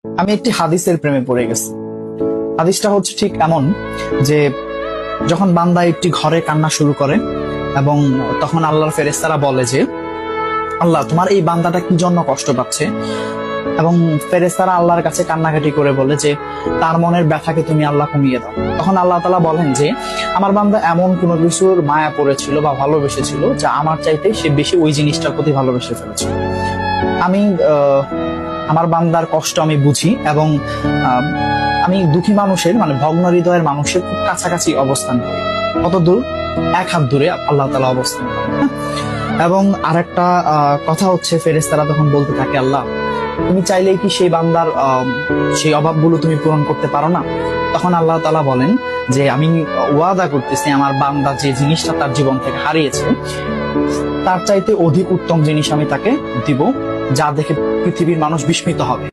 আমি একটি হাদিসের প্রেমে পড়ে গেছি। হাদিসটা হচ্ছে ঠিক এমন যে যখন বান্দা একটি ঘরে কান্না শুরু করে এবং তখন আল্লাহর ফেরেশতারা বলে যে আল্লাহ তোমার এই বান্দাটা কি জন্য কষ্ট পাচ্ছে, এবং ফেরেশতারা আল্লাহর কাছে কান্নাকাটি করে বলে যে তার মনের ব্যথাকে তুমি আল্লাহ কমিয়ে দাও। তখন আল্লাহ তাআলা বলেন যে আমার বান্দা এমন কোনো কিছুর মায়া পড়েছিল বা ভালোবেসেছিল যা আমার চাইতে সে বেশি ওই জিনিসটার প্রতি ভালোবেসে ফেলেছিল। আমি আমার বান্দার কষ্ট আমি বুঝি এবং আমি দুঃখী মানুষের মানে ভগ্ন হৃদয়ের মানুষের খুব কাছাকাছি অবস্থান করি। কত দূর? এক হাত দূরে আল্লাহ তাআলা অবস্থান করেন। হ্যাঁ? এবং আরেকটা কথা হচ্ছে ফেরেশতারা তখন বলতে থাকে আল্লাহ তুমি চাইলেই কি সেই বান্দার সেই অভাবগুলো তুমি পূরণ করতে পারো না? তখন আল্লাহ তাআলা বলেন যে আমি ওয়াদা করতেছি আমার বান্দা যে জিনিসটা তার জীবন থেকে হারিয়েছে তার চাইতে অধিক উত্তম জিনিস আমি তাকে দিব, যা দেখে পৃথিবীর মানুষ বিস্মিত হবে।